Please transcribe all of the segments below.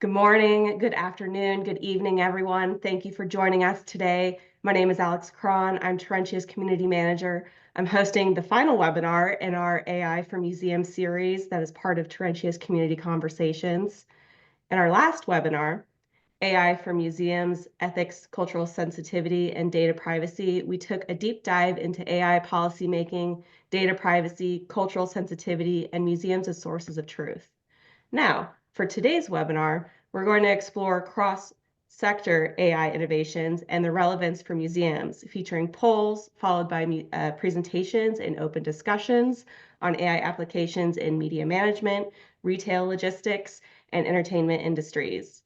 Good morning, good afternoon, good evening, everyone. Thank you for joining us today. My name is Alex Cron. I'm Terentia's Community Manager. I'm hosting the final webinar in our AI for Museums series that is part of Terentia's Community Conversations. In our last webinar, AI for Museums, Ethics, Cultural Sensitivity, and Data Privacy, we took a deep dive into AI policymaking, data privacy, cultural sensitivity, and museums as sources of truth. Now, for today's webinar, we're going to explore cross-sector AI innovations and the relevance for museums, featuring polls followed by presentations and open discussions on AI applications in media management, retail logistics, and entertainment industries.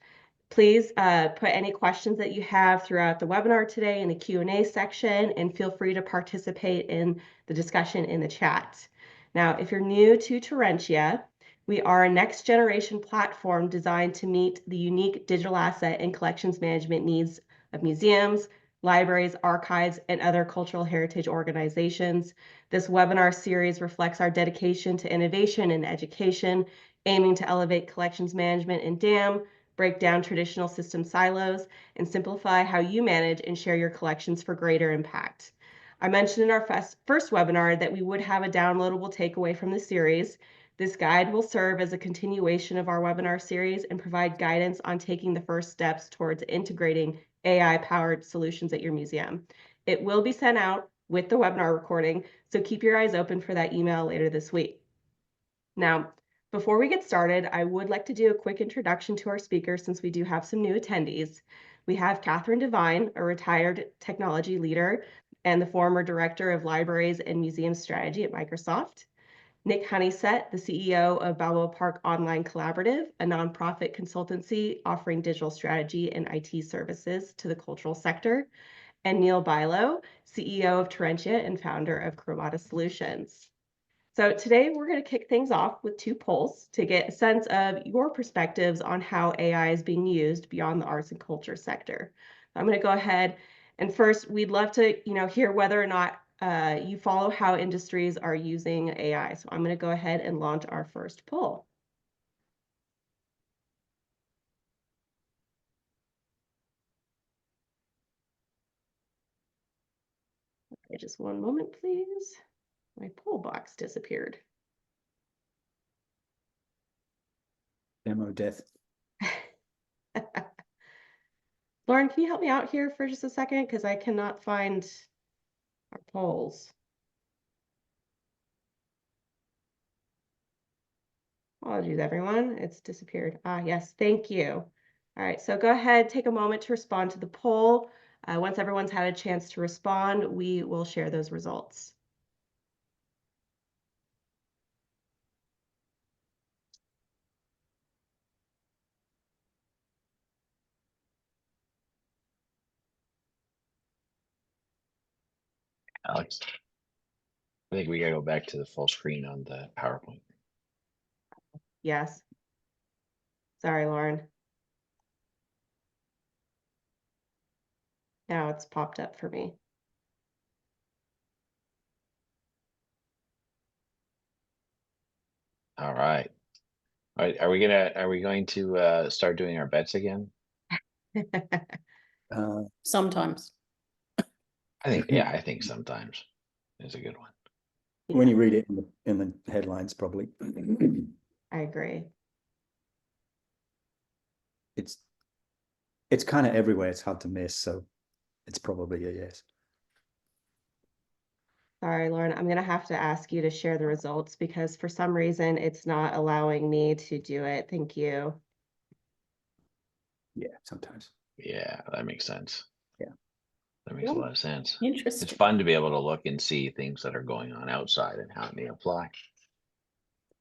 Please put any questions that you have throughout the webinar today in the Q&A section, and feel free to participate in the discussion in the chat. Now, if you're new to Terentia, we are a next-generation platform designed to meet the unique digital asset and collections management needs of museums, libraries, archives, and other cultural heritage organizations. This webinar series reflects our dedication to innovation and education, aiming to elevate collections management in DAM, break down traditional system silos, and simplify how you manage and share your collections for greater impact. I mentioned in our first webinar that we would have a downloadable takeaway from the series. This guide will serve as a continuation of our webinar series and provide guidance on taking the first steps towards integrating AI-powered solutions at your museum. It will be sent out with the webinar recording, so keep your eyes open for that email later this week. Now, before we get started, I would like to do a quick introduction to our speakers since we do have some new attendees. We have Devine, a retired technology leader and the former director of libraries and museum strategy at Microsoft. Honeysett, the CEO of Balboa Park Online Collaborative, a nonprofit consultancy offering digital strategy and IT services to the cultural sector. And Neal, CEO of Terentia and founder of Chromata Solutions. So today we're going to kick things off with two polls to get a sense of your perspectives on how AI is being used beyond the arts and culture sector. I'm going to go ahead and first, we'd love to hear whether or not you follow how industries are using AI. So I'm going to go ahead and launch our first poll. Okay, just one moment, please. My poll box disappeared. Demo death. Lauren, can you help me out here for just a second? Because I cannot find our polls. Apologies, everyone. It's disappeared. Yes, thank you. All right, so go ahead, take a moment to respond to the poll. Once everyone's had a chance to respond, we will share those results. Alex, I think we gotta go back to the full screen on the PowerPoint. Yes. Sorry, Lauren. Now it's popped up for me. All right. Are we going to start doing our bets again? Sometimes. I think sometimes is a good one. When you read it in the headlines, probably. I agree. It's kind of everywhere. It's hard to miss, so it's probably a yes. Sorry, Lauren, I'm going to have to ask you to share the results because for some reason it's not allowing me to do it. Thank you. Yeah, sometimes. Yeah, that makes sense. Yeah. That makes a lot of sense. Interesting. It's fun to be able to look and see things that are going on outside and how it may apply.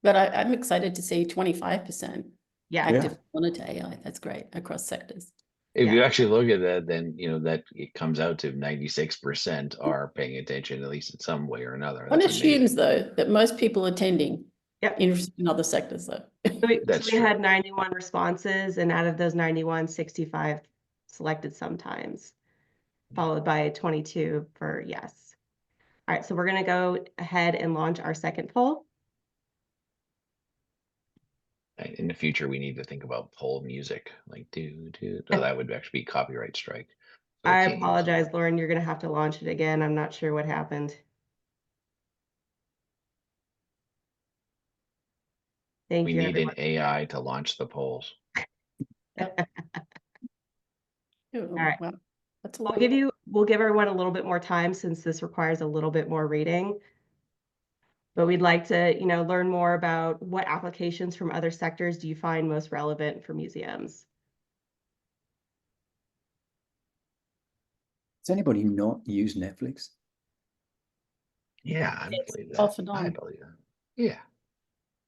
But I'm excited to see 25% Yeah. active monitor AI. That's great across sectors. If you actually look at that, then that it comes out to 96% are paying attention, at least in some way or another. One That's assumes, amazing. though, that most people attending Yep. interested in other sectors, though. So we true. had 91 responses, and out of those 91, 65 selected sometimes, followed by 22 for yes. All right, so we're going to go ahead and launch our second poll. In the future, we need to think about poll music, like no, that would actually be copyright strike. So we I can't use apologize, that. Lauren. You're going to have to launch it again. I'm not sure what happened. Thank We you, need an everyone. AI to launch the polls. Ooh, right. well, that's a We'll give everyone a little bit more time since this requires a little bit more reading. But we'd like to, learn more about what applications from other sectors do you find most relevant for museums? Does anybody not use Netflix? Yeah, I It's believe that. off and I on. believe that. Yeah.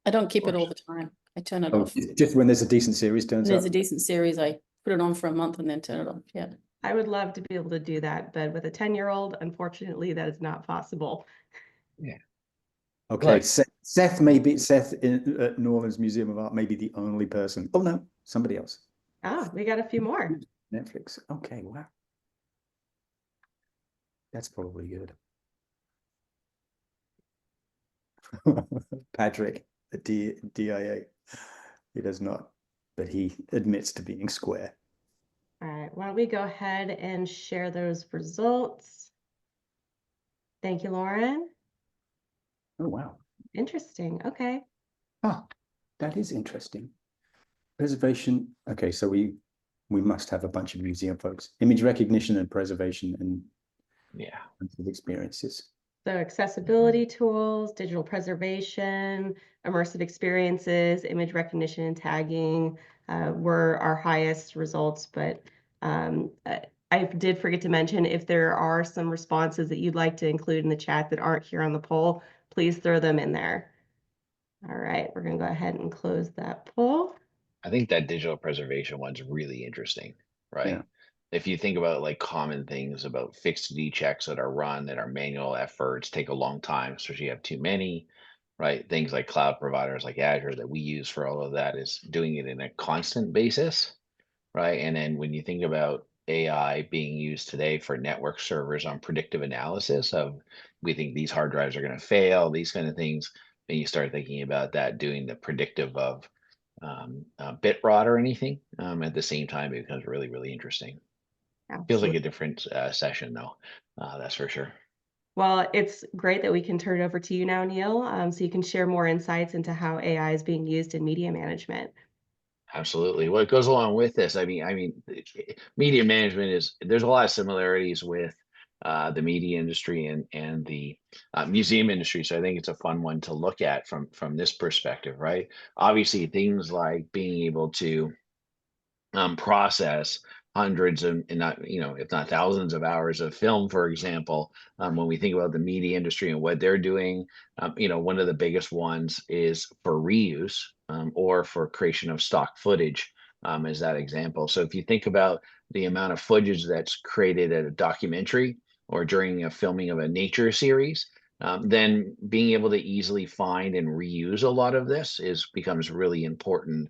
I don't keep it course. all the time. I turn it Oh, off. just when there's a decent series turns When there's up. a decent series, I put it on for a month and then turn it off. Yeah. I would love to be able to do that, but with a 10-year-old, unfortunately, that is not possible. Yeah. Okay, Look. Seth at Norland's Museum of Art may be the only person. Oh no, somebody else. Ah, we got a few more. Netflix. Okay, wow. That's probably good. Patrick, the DIA. He does not, but he admits to being square. All right, why don't we go ahead and share those results? Thank you, Lauren. Oh, wow. Interesting. Okay. Ah, that is interesting. Preservation. Okay, so we must have a bunch of museum folks. Image recognition and preservation and Yeah. experiences. So accessibility tools, digital preservation, immersive experiences, image recognition and tagging were our highest results. But I did forget to mention, if there are some responses that you'd like to include in the chat that aren't here on the poll, please throw them in there. All right, we're going to go ahead and close that poll. I think that digital preservation one's really interesting, right? Yeah. If you think about like common things about fixity checks that are run, that are manual efforts, take a long time, especially if you have too many, right? Things like cloud providers like Azure that we use for all of that is doing it in a constant basis, right? And then when you think about AI being used today for network servers on predictive analysis of, we think these hard drives are going to fail, these kind of things, then you start thinking about that doing the predictive of bit rot or anything. At the same time, it becomes really, really interesting. Feels like Absolutely. a different session though. That's for sure. Well, it's great that we can turn it over to you now, Neal, so you can share more insights into how AI is being used in media management. Absolutely. What goes along with this? Media management there's a lot of similarities with the media industry and the museum industry. So I think it's a fun one to look at from this perspective, right? Obviously, things like being able to process hundreds and not, if not thousands of hours of film, for example. When we think about the media industry and what they're doing, one of the biggest ones is for reuse or for creation of stock footage, as that example. So if you think about the amount of footage that's created at a documentary or during a filming of a nature series, then being able to easily find and reuse a lot of this becomes really important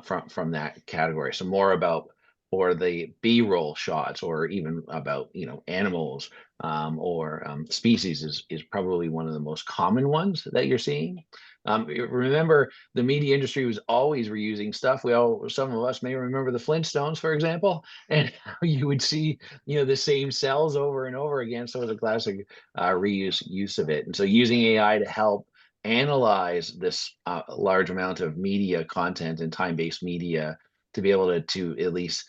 from that category. So more about or the B-roll shots, or even about animals or species is probably one of the most common ones that you're seeing. Remember, the media industry was always reusing stuff. Some of us may remember the Flintstones, for example, and how you would see the same cells over and over again. So it was a classic reuse use of it. And so using AI to help analyze this large amount of media content and time-based media to be able to at least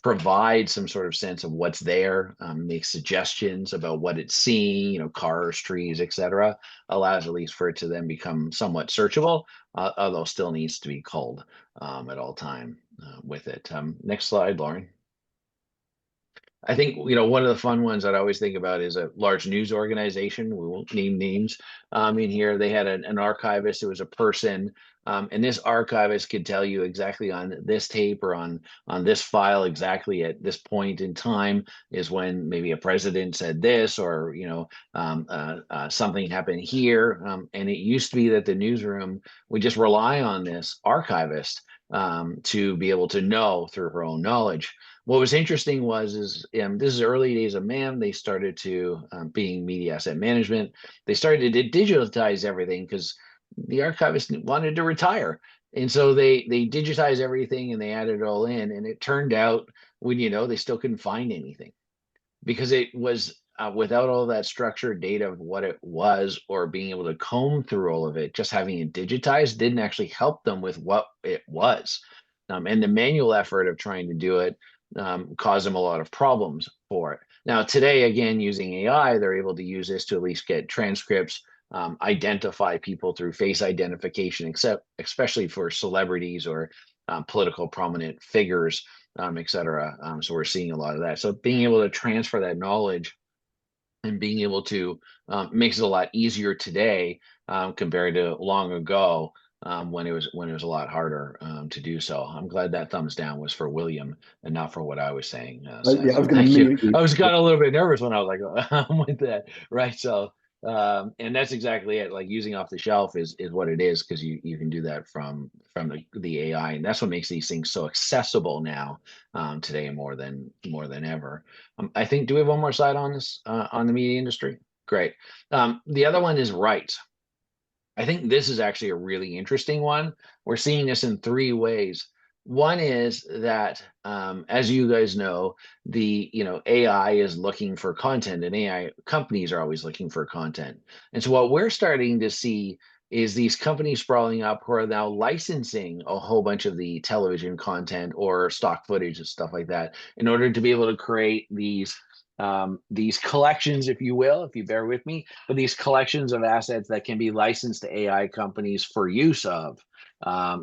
provide some sort of sense of what's there, make suggestions about what it's seeing, cars, trees, etc., allows at least for it to then become somewhat searchable, although still needs to be culled at all time with it. Next slide, Lauren. I think, one of the fun ones that I always think about is a large news organization. We won't name names in here. They had an archivist. It was a person. And this archivist could tell you exactly on this tape or on this file exactly at this point in time is when maybe a president said this, or something happened here. And it used to be that the newsroom would just rely on this archivist to be able to know through her own knowledge. What was interesting is this is early days of MAM. They started to being media asset management. They started to digitize everything because the archivist wanted to retire. And so they digitized everything and they added it all in. And it turned out, when they still couldn't find anything, because it was without all that structured data of what it was, or being able to comb through all of it. Just having it digitized didn't actually help them with what it was. And the manual effort of trying to do it caused them a lot of problems for it. Now, today, again, using AI, they're able to use this to at least get transcripts, identify people through face identification, except especially for celebrities or political prominent figures, et cetera. So we're seeing a lot of that. So being able to transfer that knowledge and being able to makes it a lot easier today compared to long ago, when it was a lot harder to do so. I'm glad that thumbs down was for William and not for what I was saying. Yeah, I was going to Thank you. mimic you. I got a little bit nervous when I was like, with that, right? So and that's exactly it. Like, using off the shelf is what it is, because you can do that from the AI, and that's what makes these things so accessible now, today, more than ever. I think, do we have one more slide on this, on the media industry? Great. The other one is rights. I think this is actually a really interesting one. We're seeing this in three ways. One is that, as you guys know, the AI is looking for content, and AI companies are always looking for content. And so what we're starting to see is these companies sprawling up who are now licensing a whole bunch of the television content or stock footage and stuff like that, in order to be able to create these collections, if you will, if you bear with me, but these collections of assets that can be licensed to AI companies for use of,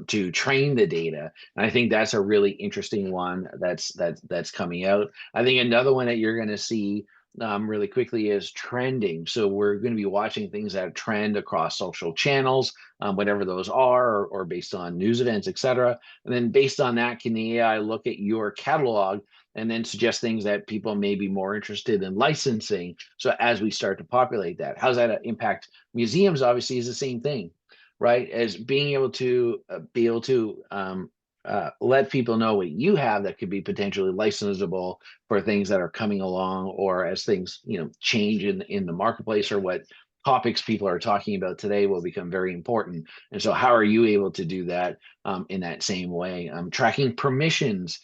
to train the data. And I think that's a really interesting one that's coming out. I think another one that you're going to see really quickly is trending. So we're going to be watching things that trend across social channels, whatever those are, or based on news events, et cetera. And then based on that, can the AI look at your catalog and then suggest things that people may be more interested in licensing? So as we start to populate that, how's that impact museums? Obviously is the same thing, right? As being able to let people know what you have that could be potentially licensable for things that are coming along, or as things change in the marketplace, or what topics people are talking about today will become very important. And so how are you able to do that in that same way? Tracking permissions,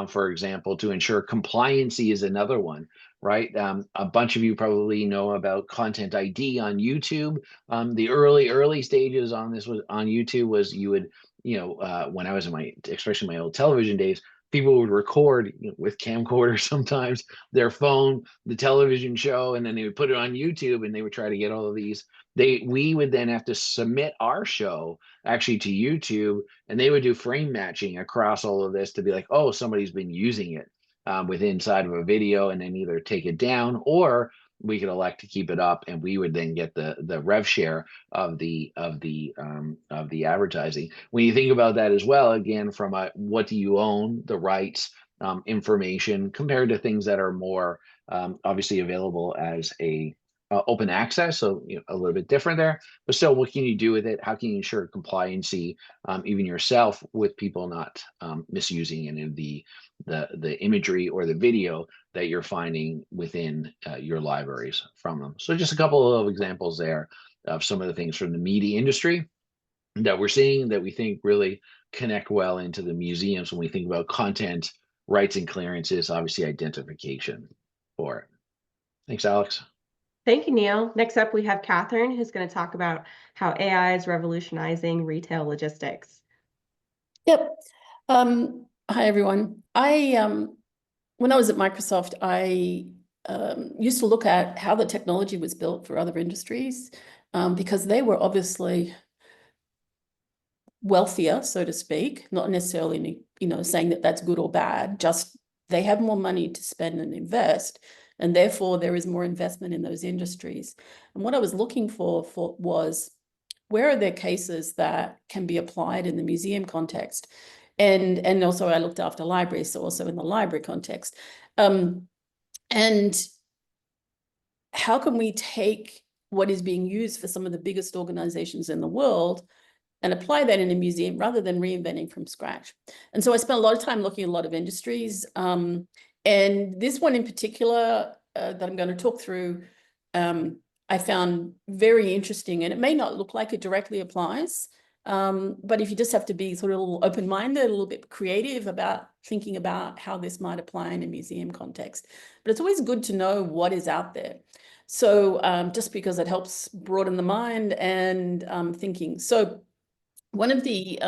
for example, to ensure compliancy is another one, right? A bunch of you probably know about Content ID on YouTube. The early stages on this was on YouTube was, you would, when I was in especially my old television days, people would record with camcorders, sometimes their phone, the television show, and then they would put it on YouTube, and they would try to get all of these. We would then have to submit our show actually to YouTube, and they would do frame matching across all of this to be like, oh, somebody's been using it with inside of a video, and then either take it down, or we could elect to keep it up, and we would then get the rev share of the advertising. When you think about that as well, again, from what do you own, the rights, information, compared to things that are more obviously available as a open access, so a little bit different there. But still, what can you do with it? How can you ensure compliancy, even yourself, with people not misusing any of the imagery or the video that you're finding within your libraries from them? So just a couple of examples there of some of the things from the media industry that we're seeing that we think really connect well into the museums when we think about content, rights and clearances, obviously identification for it. Thanks, Alex. Thank you, Neal. Next up, we have Catherine, who's going to talk about how AI is revolutionizing retail logistics. Yep. Hi, everyone. When I was at Microsoft, I used to look at how the technology was built for other industries, because they were obviously wealthier, so to speak, not necessarily, saying that that's good or bad, just they have more money to spend and invest, and therefore there is more investment in those industries. And what I was looking for was, where are there cases that can be applied in the museum context? And also I looked after libraries, so also in the library context. And how can we take what is being used for some of the biggest organizations in the world and apply that in a museum rather than reinventing from scratch? And so I spent a lot of time looking at a lot of industries. And this one in particular that I'm going to talk through, I found very interesting, and it may not look like it directly applies, But if you just have to be sort of a little open-minded, a little bit creative about thinking about how this might apply in a museum context. But it's always good to know what is out there. So just because it helps broaden the mind and thinking. So one of the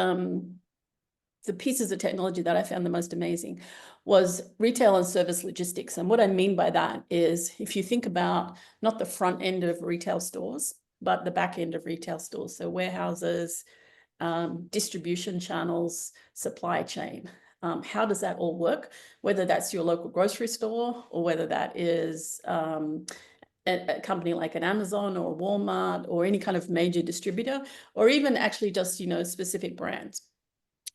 pieces of technology that I found the most amazing was retail and service logistics. And what I mean by that is if you think about not the front end of retail stores, but the back end of retail stores. So warehouses, distribution channels, supply chain. How does that all work? Whether that's your local grocery store or whether that is a company like an Amazon or Walmart or any kind of major distributor, or even actually just, you know, specific brands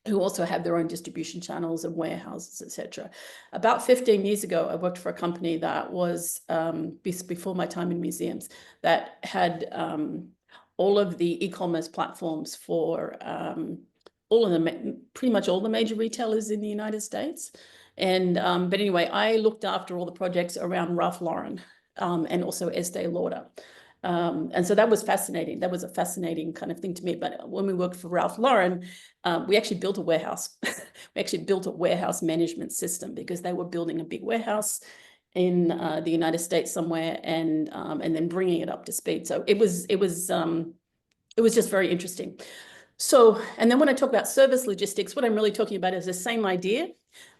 who also have their own distribution channels and warehouses, etc. About 15 years ago, I worked for a company that was, before my time in museums, that had all of the e-commerce platforms for all of them, pretty much all the major retailers in the United States. And but anyway, I looked after all the projects around Ralph Lauren and also Estee Lauder. And so that was fascinating. That was a fascinating kind of thing to me. But when we worked for Ralph Lauren, we actually built a warehouse. We actually built a warehouse management system because they were building a big warehouse in the United States somewhere and then bringing it up to speed. So it was just very interesting. So, and then when I talk about service logistics, what I'm really talking about is the same idea,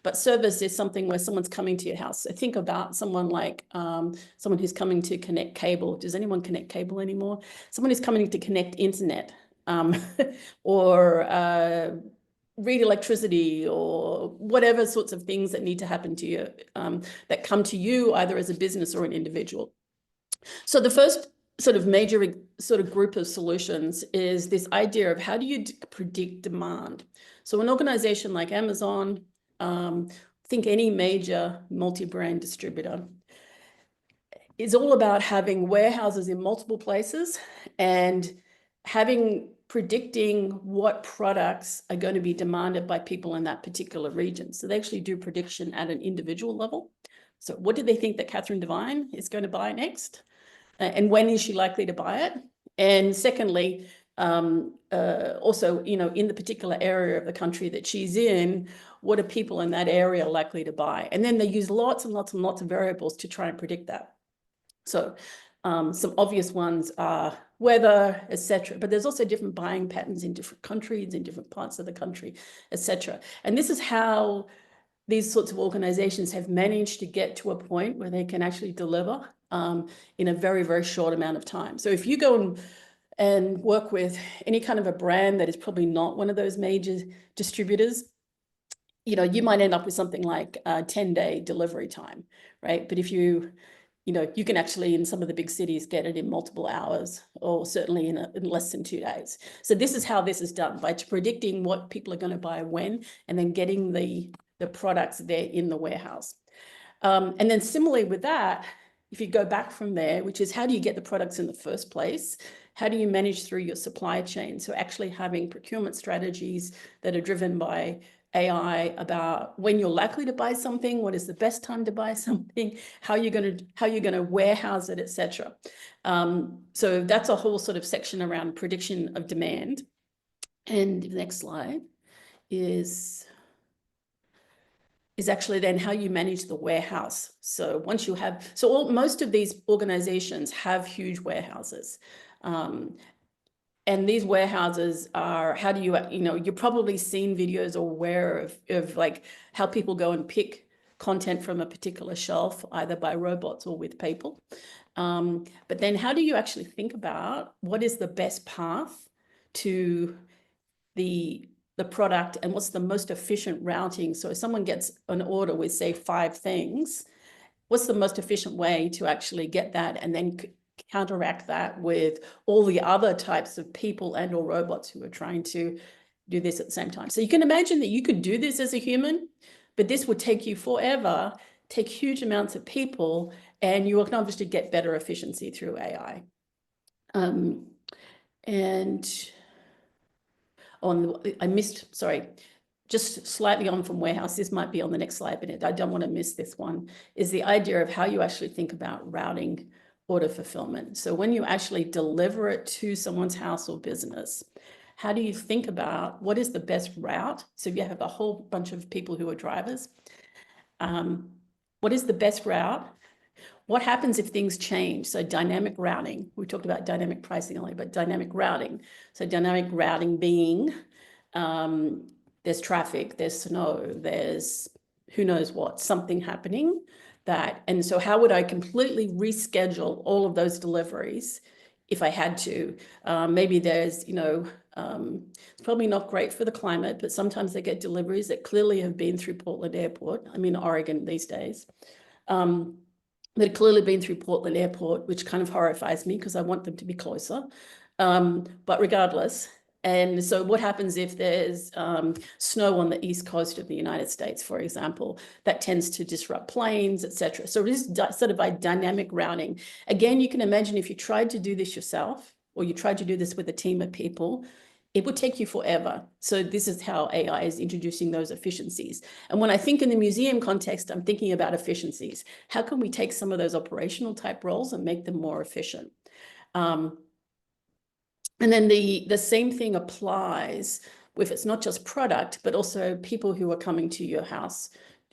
but service is something where someone's coming to your house. So think about someone like someone who's coming to connect cable. Does anyone connect cable anymore? Someone who's coming to connect internet or read electricity or whatever sorts of things that need to happen to you, that come to you either as a business or an individual. So the first sort of major sort of group of solutions is this idea of how do you predict demand? So an organization like Amazon, think any major multi-brand distributor, is all about having warehouses in multiple places and predicting what products are going to be demanded by people in that particular region. So they actually do prediction at an individual level. So what do they think that Catherine Devine is going to buy next? And when is she likely to buy it? And secondly, also, you know, in the particular area of the country that she's in, what are people in that area likely to buy? And then they use lots and lots and lots of variables to try and predict that. So some obvious ones are weather, etc. But there's also different buying patterns in different countries, in different parts of the country, etc. And this is how these sorts of organizations have managed to get to a point where they can actually deliver in a very, very short amount of time. So if you go and work with any kind of a brand that is probably not one of those major distributors, you know, you might end up with something like a 10-day delivery time, right? But if you know, you can actually in some of the big cities get it in multiple hours or certainly in less than 2 days. So this is how this is done, by predicting what people are going to buy when and then getting the products there in the warehouse. And then similarly with that, if you go back from there, which is how do you get the products in the first place? How do you manage through your supply chain? So actually having procurement strategies that are driven by AI about when you're likely to buy something, what is the best time to buy something, how you're going to warehouse it, etc. So that's a whole sort of section around prediction of demand. And the next slide is actually then how you manage the warehouse. So once you have, most of these organizations have huge warehouses. And these warehouses are, how do you, you know, you've probably seen videos or aware of like how people go and pick content from a particular shelf, either by robots or with people. But then how do you actually think about what is the best path to the product and what's the most efficient routing? So if someone gets an order with, say, 5 things, what's the most efficient way to actually get that and then counteract that with all the other types of people and or robots who are trying to do this at the same time? So you can imagine that you could do this as a human, but this would take you forever, take huge amounts of people, and you will obviously get better efficiency through AI. I missed, sorry, just slightly on from warehouse, this might be on the next slide, but I don't want to miss this one, is the idea of how you actually think about routing order fulfillment. So when you actually deliver it to someone's house or business, how do you think about what is the best route? So you have a whole bunch of people who are drivers. What is the best route? What happens if things change? So dynamic routing, we talked about dynamic pricing only, but dynamic routing. So dynamic routing being, there's traffic, there's snow, there's who knows what, something happening that, and so how would I completely reschedule all of those deliveries if I had to? Maybe there's, it's probably not great for the climate, but sometimes they get deliveries that clearly have been through Portland Airport. I'm in Oregon these days. They've clearly been through Portland Airport, which kind of horrifies me because I want them to be closer. But regardless, and so what happens if there's snow on the east coast of the United States, for example, that tends to disrupt planes, etc. So it is sort of a dynamic routing. Again, you can imagine if you tried to do this yourself, or you tried to do this with a team of people, it would take you forever. So this is how AI is introducing those efficiencies. And when I think in the museum context, I'm thinking about efficiencies. How can we take some of those operational type roles and make them more efficient? And then the same thing applies if it's not just product, but also people who are coming to your house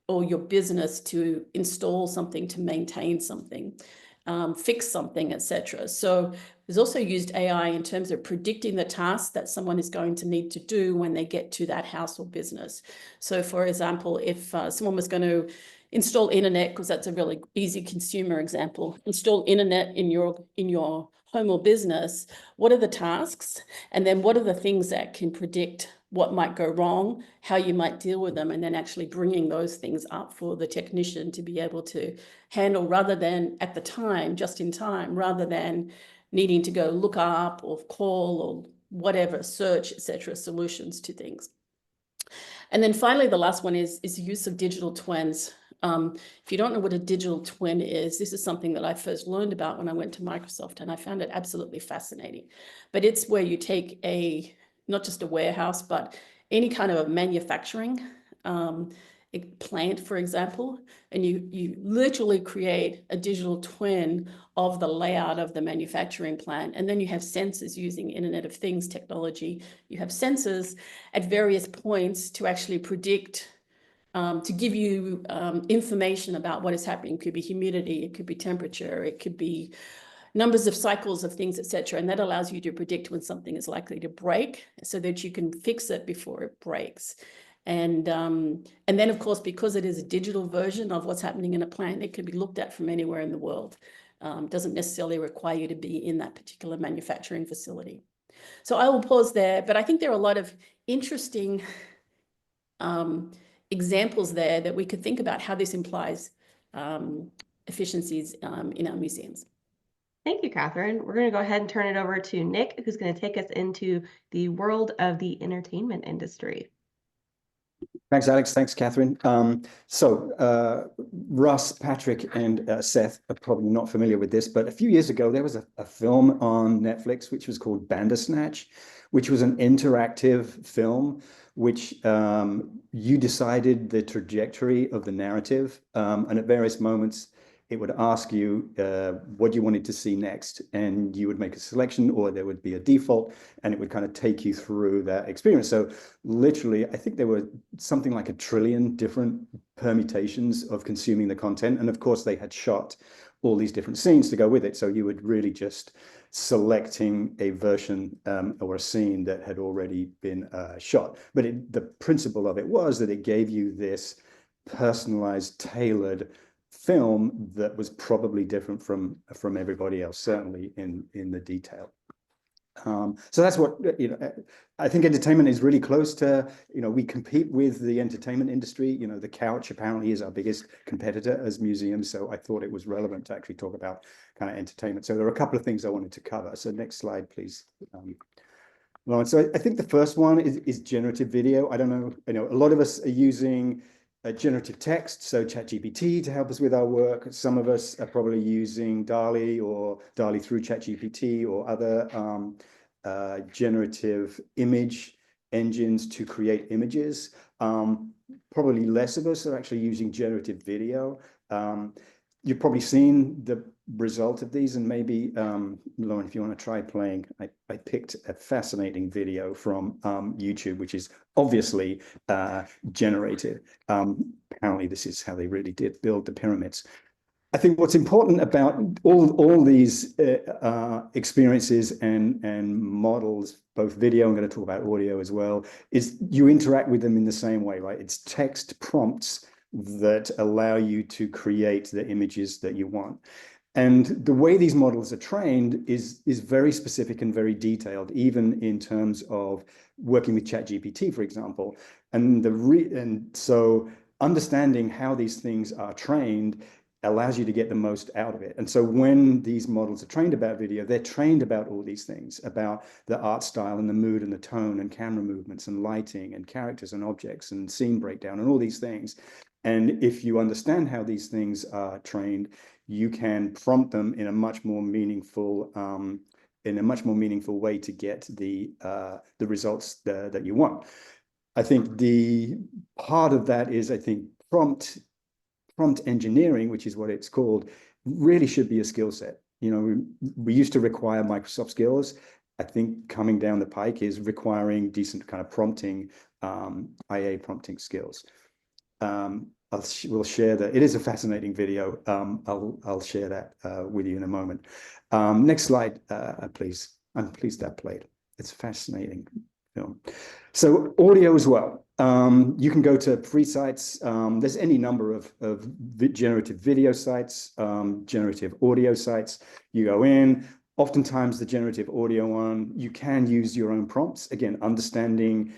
or your business to install something, to maintain something, fix something, etc. So there's also used AI in terms of predicting the tasks that someone is going to need to do when they get to that house or business. So for example, if someone was going to install internet, because that's a really easy consumer example, install internet in your home or business, what are the tasks? And then what are the things that can predict what might go wrong, how you might deal with them, and then actually bringing those things up for the technician to be able to handle, rather than at the time, just in time, rather than needing to go look up or call or whatever, search, etc., solutions to things. And then finally, the last one is the use of digital twins. If you don't know what a digital twin is, this is something that I first learned about when I went to Microsoft, and I found it absolutely fascinating. But it's where you take not just a warehouse, but any kind of a manufacturing plant, for example, and you literally create a digital twin of the layout of the manufacturing plant. And then you have sensors using Internet of Things technology. You have sensors at various points to actually predict, to give you information about what is happening. It could be humidity, it could be temperature, it could be numbers of cycles of things, etc. And that allows you to predict when something is likely to break so that you can fix it before it breaks. And then, of course, because it is a digital version of what's happening in a plant, it can be looked at from anywhere in the world. Doesn't necessarily require you to be in that particular manufacturing facility. So I will pause there, but I think there are a lot of interesting examples there that we could think about how this implies efficiencies in our museums. Thank you, Catherine. We're going to go ahead and turn it over to Nick, who's going to take us into the world of the entertainment industry. Thanks, Alex. Thanks, Catherine. Russ, Patrick, and Seth are probably not familiar with this, but a few years ago, there was a film on Netflix, which was called Bandersnatch, which was an interactive film, which you decided the trajectory of the narrative. And at various moments, it would ask you what you wanted to see next, and you would make a selection, or there would be a default, and it would kind of take you through that experience. So literally, I think there were something like 1 trillion different permutations of consuming the content. And of course, they had shot all these different scenes to go with it. So you would really just selecting a version or a scene that had already been shot. But the principle of it was that it gave you this personalized, tailored film that was probably different from everybody else, certainly in the detail. So that's what, I think entertainment is really close to, we compete with the entertainment industry. The couch apparently is our biggest competitor as museums. So I thought it was relevant to actually talk about kind of entertainment. So there are a couple of things I wanted to cover. So next slide, please. Lauren. So I think the first one is generative video. I don't know, a lot of us are using generative text, so ChatGPT to help us with our work. Some of us are probably using DALL-E or DALL-E through ChatGPT or other generative image engines to create images. Probably less of us are actually using generative video. you've probably seen the result of these, and maybe Lauren, if you want to try playing, I picked a fascinating video from YouTube, which is obviously generated. Apparently this is how they really did build the pyramids. I think what's important about all these experiences and models, both video, I'm going to talk about audio as well, is you interact with them in the same way, right? It's text prompts that allow you to create the images that you want. And the way these models are trained is very specific and very detailed, even in terms of working with ChatGPT, for example. And so understanding how these things are trained allows you to get the most out of it. And so when these models are trained about video, they're trained about all these things, about the art style and the mood and the tone and camera movements and lighting and characters and objects and scene breakdown and all these things. And if you understand how these things are trained, you can prompt them in a much more meaningful way to get the results that you want. I think the part of that is, I think, prompt engineering, which is what it's called, really should be a skill set. You know, we used to require Microsoft skills. I think coming down the pike is requiring decent kind of prompting, IA prompting skills. We'll share that. It is a fascinating video. I'll share that with you in a moment. Next slide, please. I'm pleased that played. It's a fascinating film. So audio as well. You can go to free sites. There's any number of generative video sites, generative audio sites. You go in. Oftentimes the generative audio one, you can use your own prompts. Again, understanding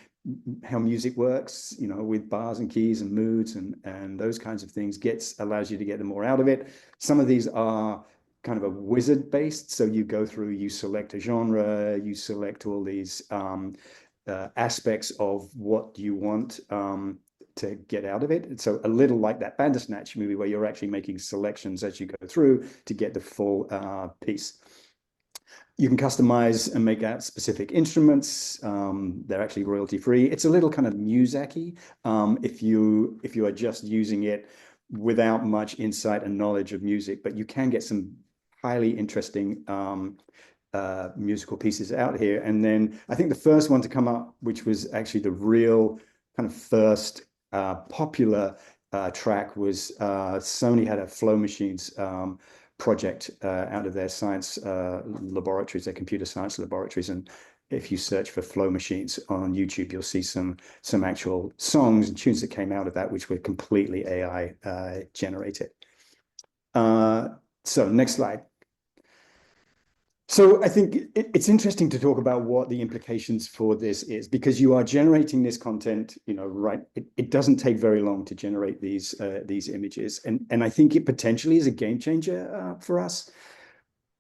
how music works, you know, with bars and keys and moods and those kinds of things allows you to get the more out of it. Some of these are kind of a wizard based. So you go through, you select a genre, you select all these aspects of what you want to get out of it. So a little like that Bandersnatch movie where you're actually making selections as you go through to get the full piece. You can customize and make out specific instruments. They're actually royalty free. It's a little kind of music-y if you are just using it without much insight and knowledge of music, but you can get some highly interesting musical pieces out here. And then I think the first one to come up, which was actually the real kind of first popular track, was Sony had a Flow Machines project out of their science laboratories, their computer science laboratories. And if you search for Flow Machines on YouTube, you'll see some actual songs and tunes that came out of that, which were completely AI generated. So next slide. So I think it's interesting to talk about what the implications for this is, because you are generating this content, you know, right? It doesn't take very long to generate these images. And I think it potentially is a game changer for us.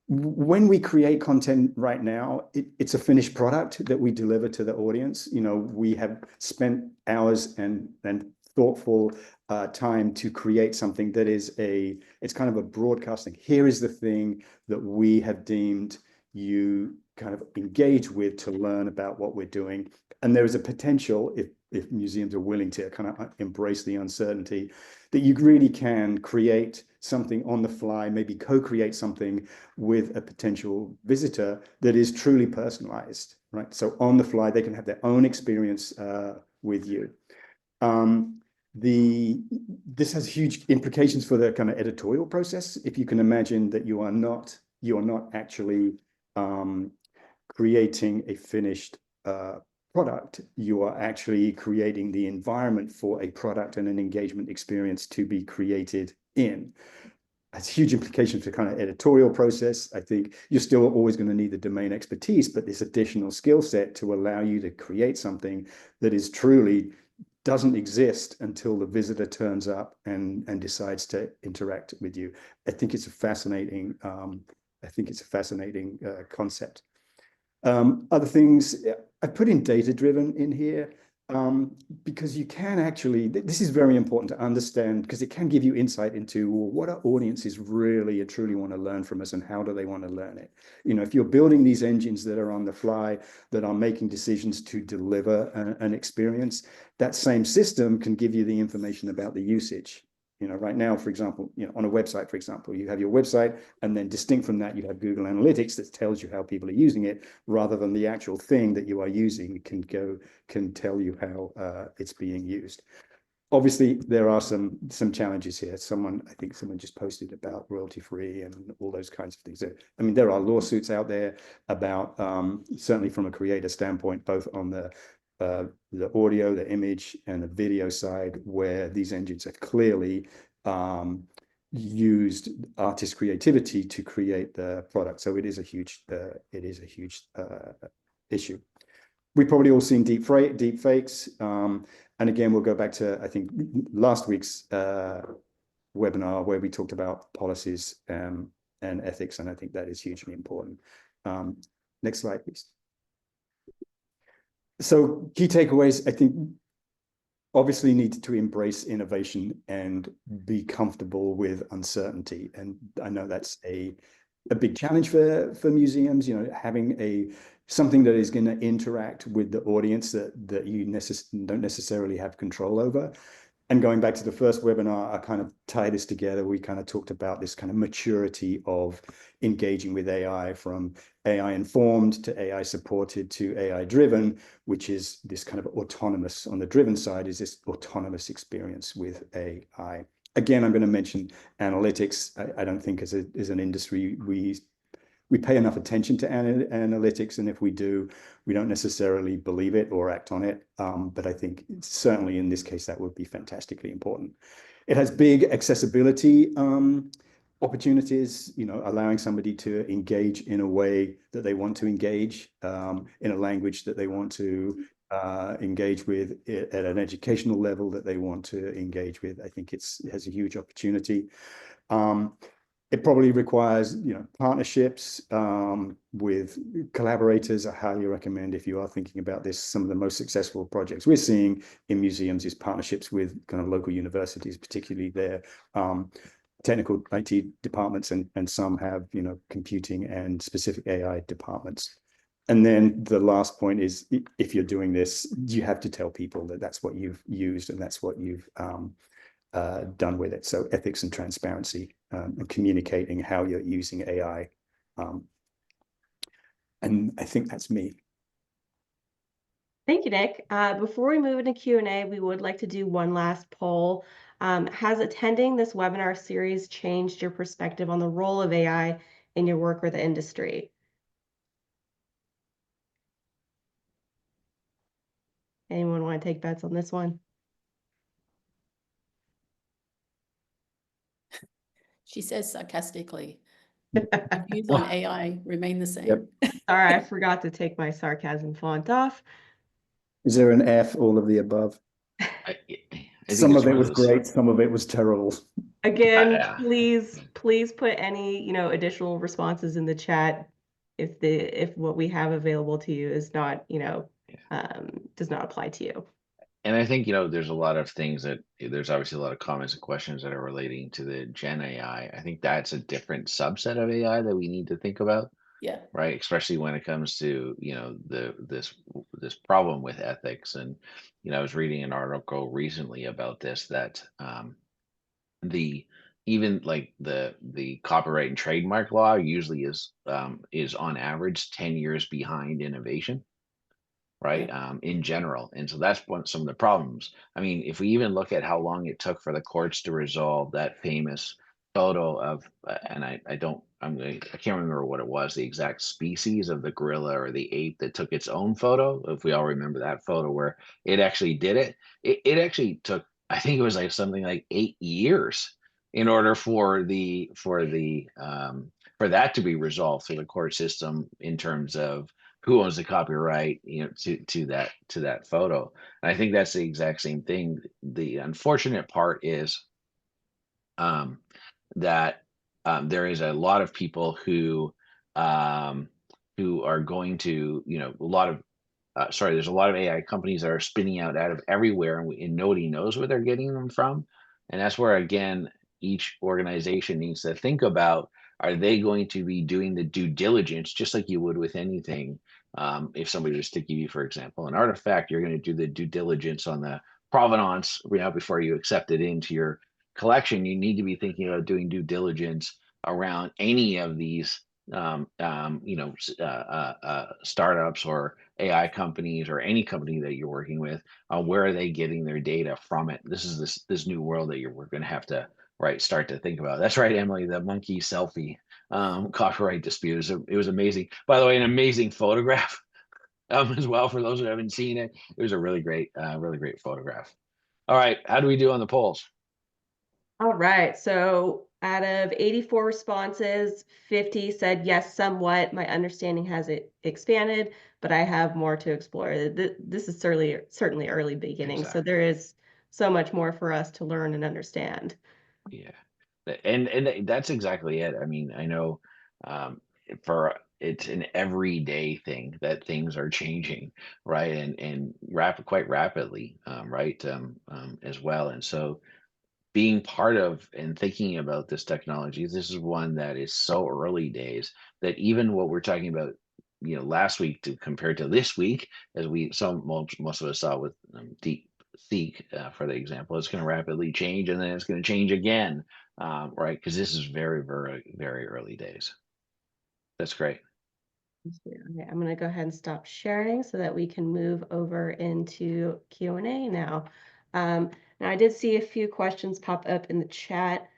When we create content right now, it's a finished product that we deliver to the audience. You know, we have spent hours and thoughtful time to create something that is it's kind of a broadcasting. Here is the thing that we have deemed you kind of engage with to learn about what we're doing. And there is a potential, if museums are willing to kind of embrace the uncertainty, that you really can create something on the fly, maybe co-create something with a potential visitor that is truly personalized, right? So on the fly, they can have their own experience with you. This has huge implications for the kind of editorial process. If you can imagine that you are not actually creating a finished product, you are actually creating the environment for a product and an engagement experience to be created in. Has huge implications for kind of editorial process. I think you're still always going to need the domain expertise, but this additional skill set to allow you to create something that is truly doesn't exist until the visitor turns up and decides to interact with you. I think it's a fascinating concept. Other things, I put in data-driven in here because you can actually, this is very important to understand because it can give you insight into, well, what our audiences really and truly want to learn from us and how do they want to learn it. You know, if you're building these engines that are on the fly, that are making decisions to deliver an experience, that same system can give you the information about the usage. You know, right now, for example, you know, on a website, for example, you have your website, and then distinct from that, you have Google Analytics that tells you how people are using it, rather than the actual thing that you are using can tell you how it's being used. Obviously, there are some challenges here. I think someone just posted about royalty free and all those kinds of things. I mean, there are lawsuits out there about certainly from a creator standpoint, both on the audio, the image, and the video side, where these engines have clearly used artist creativity to create the product. So it is a huge issue. We've probably all seen deep fakes. And again, we'll go back to, I think, last week's webinar where we talked about policies and ethics, and I think that is hugely important. Next slide, please. So key takeaways, I think, obviously need to embrace innovation and be comfortable with uncertainty. And I know that's a big challenge for museums, you know, having something that is going to interact with the audience that you don't necessarily have control over. And going back to the first webinar, I kind of tie this together. We kind of talked about this kind of maturity of engaging with AI, from AI informed to AI supported to AI driven, which is this kind of autonomous, on the driven side, is this autonomous experience with AI. Again, I'm going to mention analytics. I don't think as an industry, we pay enough attention to analytics, and if we do, we don't necessarily believe it or act on it. But I think certainly in this case, that would be fantastically important. It has big accessibility opportunities, you know, allowing somebody to engage in a way that they want to engage, in a language that they want to engage with, at an educational level that they want to engage with. I think it has a huge opportunity. It probably requires, you know, partnerships with collaborators. I highly recommend, if you are thinking about this, some of the most successful projects we're seeing in museums is partnerships with kind of local universities, particularly their technical IT departments, and some have, you know, computing and specific AI departments. And then the last point is, if you're doing this, you have to tell people that that's what you've used and that's what you've done with it. So ethics and transparency, and communicating how you're using AI. And I think that's me. Thank you, Nick. Before we move into Q&A, we would like to do one last poll. Has attending this webinar series changed your perspective on the role of AI in your work or the industry? Anyone want to take bets on this one? She says sarcastically, views on AI remain the same. Yep. Sorry, I forgot to take my sarcasm font off. Is there an F, all of the above? I Some of it was great, some of it was terrible. Again, please put any, you know, additional responses in the chat if what we have available to you is not, you know, does not apply to you. And I think, you know, there's a lot of things there's obviously a lot of comments and questions that are relating to the Gen AI. I think that's a different subset of AI that we need to think about. Yeah. Right. Especially when it comes to, you know, this problem with ethics. And, you know, I was reading an article recently about this, that even like the copyright and trademark law usually is on average 10 years behind innovation. Right. In general. And so that's some of the problems. I mean, if we even look at how long it took for the courts to resolve that famous photo of, and I can't remember what it was, the exact species of the gorilla or the ape that took its own photo. If we all remember that photo where it actually did it, it actually took, I think it was like something like 8 years in order for that to be resolved through the court system in terms of who owns the copyright, you know, to that photo. And I think that's the exact same thing. The unfortunate part is that there is a lot of people who are going to, you know, there's a lot of AI companies that are spinning out of everywhere, and nobody knows where they're getting them from. And that's where, again, each organization needs to think about, are they going to be doing the due diligence, just like you would with anything? If somebody was to give you, for example, an artifact, you're going to do the due diligence on the provenance, you know, before you accept it into your collection, you need to be thinking about doing due diligence around any of these startups or AI companies or any company that you're working with. Where are they getting their data from? It. This is this new world that we're going to have to start to think about. That's right, Emily. The monkey selfie copyright dispute. It was amazing. By the way, an amazing photograph as well for those who haven't seen it. It was a really great photograph. All right, how do we do on the polls? All right, so out of 84 responses, 50 said yes, somewhat. My understanding has it expanded, but I have more to explore. This is certainly early beginning, so there is so much more for us to learn and understand. Yeah, and that's exactly it. I mean, I know for it's an everyday thing that things are changing, right? And quite rapidly, right? As well. And so being part of and thinking about this technology, this is one that is so early days that even what we're talking about, last week to compared to this week, as most of us saw with Deep Seek, for the example, it's going to rapidly change, and then it's going to change again, right? Because this is very, very, very early days. That's great. Okay, I'm going to go ahead and stop sharing so that we can move over into Q&A now. Now, I did see a few questions pop up in the chat,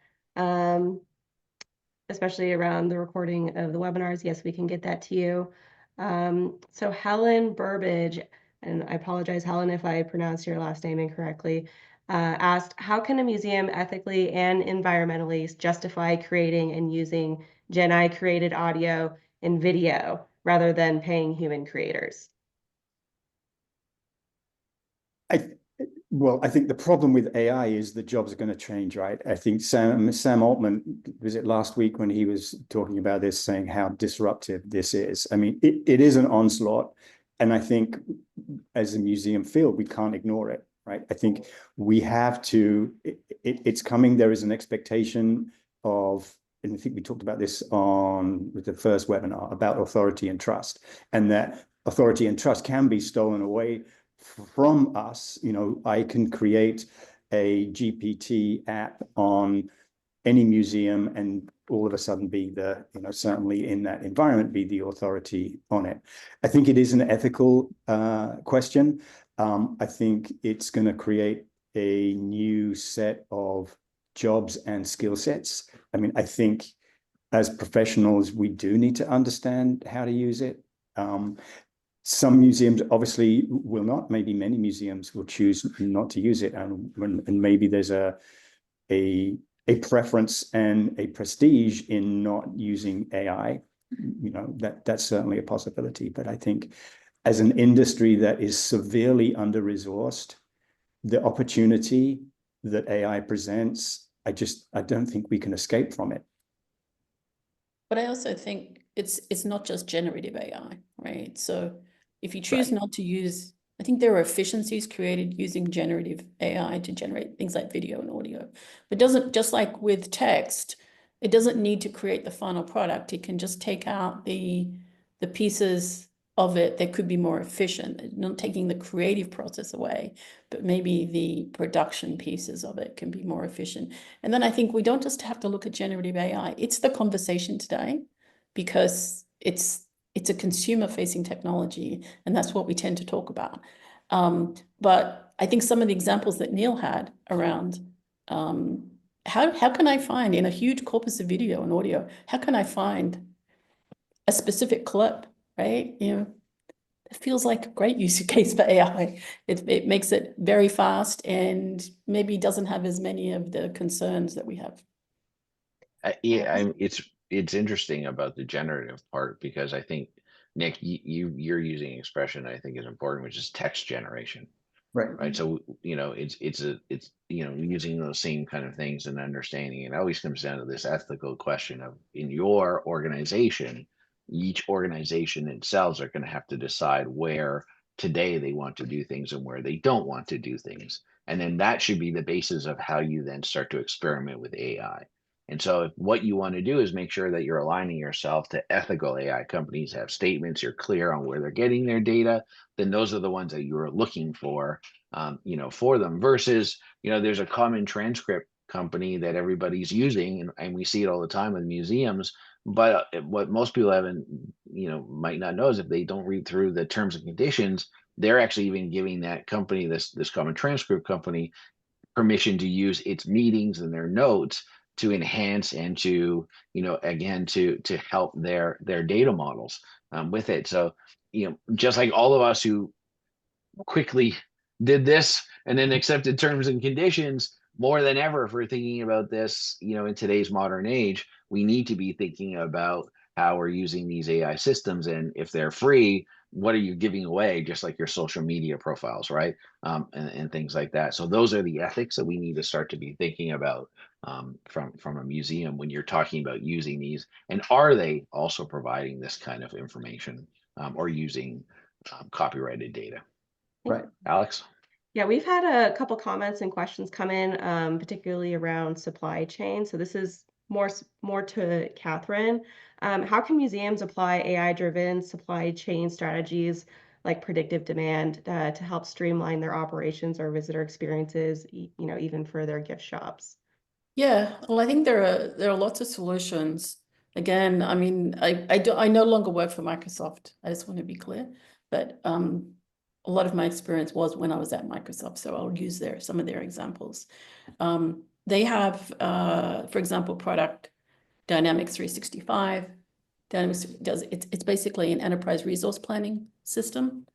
especially around the recording of the webinars. Yes, we can get that to you. So Helen Burbage, and I apologize, Helen, if I pronounced your last name incorrectly, asked, how can a museum ethically and environmentally justify creating and using Gen AI created audio and video rather than paying human creators? Well, I think the problem with AI is the jobs are going to change, right? I think Sam Altman, was it last week when he was talking about this, saying how disruptive this is? I mean, it is an onslaught. And I think as a museum field, we can't ignore it, right? I think we have to, it's coming. There is an expectation of, and I think we talked about this with the first webinar about authority and trust, and that authority and trust can be stolen away from us. I can create a GPT app on any museum and all of a sudden be certainly in that environment, be the authority on it. I think it is an ethical question. I think it's going to create a new set of jobs and skill sets. I mean, I think as professionals, we do need to understand how to use it. Some museums obviously will not. Maybe many museums will choose not to use it, and maybe there's a preference and a prestige in not using AI. That's certainly a possibility. But I think as an industry that is severely under-resourced, the opportunity that AI presents, I don't think we can escape from it. But I also think it's not just generative AI, right? So if you choose not to use, I think there are efficiencies created using generative AI to generate things like video and audio. But just like with text, it doesn't need to create the final product. It can just take out the pieces of it that could be more efficient, not taking the creative process away, but maybe the production pieces of it can be more efficient. And then I think we don't just have to look at generative AI. It's the conversation today because it's a consumer-facing technology, and that's what we tend to talk about. But I think some of the examples that Neal had around how can I find in a huge corpus of video and audio, how can I find a specific clip, right? It feels like a great use case for AI. It makes it very fast and maybe doesn't have as many of the concerns that we have. It's interesting about the generative part, because I think, Nick, you're using an expression I think is important, which is text generation. Right. So, it's using those same kind of things and understanding. It always comes down to this ethical question of, in your organization, each organization themselves are going to have to decide where today they want to do things and where they don't want to do things. And then that should be the basis of how you then start to experiment with AI. And so if what you want to do is make sure that you're aligning yourself to ethical AI companies, have statements, you're clear on where they're getting their data, then those are the ones that you're looking for, for them, versus, there's a common transcript company that everybody's using, and we see it all the time in museums. But what most people haven't, might not know is if they don't read through the terms and conditions, they're actually even giving that company, this common transcript company, permission to use its meetings and their notes to enhance and to, again, to help their data models with it. So, just like all of us who quickly did this and then accepted terms and conditions, more than ever, if we're thinking about this, in today's modern age, we need to be thinking about how we're using these AI systems, and if they're free, what are you giving away? Just like your social media profiles, right? And things like that. So those are the ethics that we need to start to be thinking about from a museum when you're talking about using these, and are they also providing this kind of information or using copyrighted data? Right. Alex? Yeah, we've had a couple comments and questions come in, particularly around supply chain. So this is more to Catherine. How can museums apply AI-driven supply chain strategies like predictive demand to help streamline their operations or visitor experiences, even for their gift shops? Yeah, well, I think there are lots of solutions. Again, I mean, I no longer work for Microsoft. I just want to be clear, but a lot of my experience was when I was at Microsoft, so I'll use some of their examples. They have, for example, product Dynamics 365. Dynamics it's basically an enterprise resource planning system.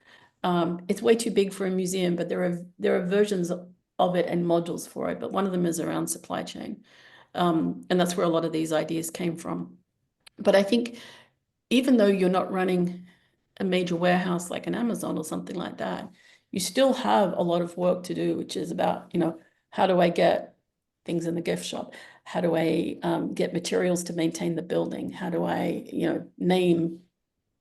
It's way too big for a museum, but there are versions of it and modules for it, but one of them is around supply chain. And that's where a lot of these ideas came from. But I think even though you're not running a major warehouse like an Amazon or something like that, you still have a lot of work to do, which is about, how do I get things in the gift shop? How do I get materials to maintain the building? How do I, name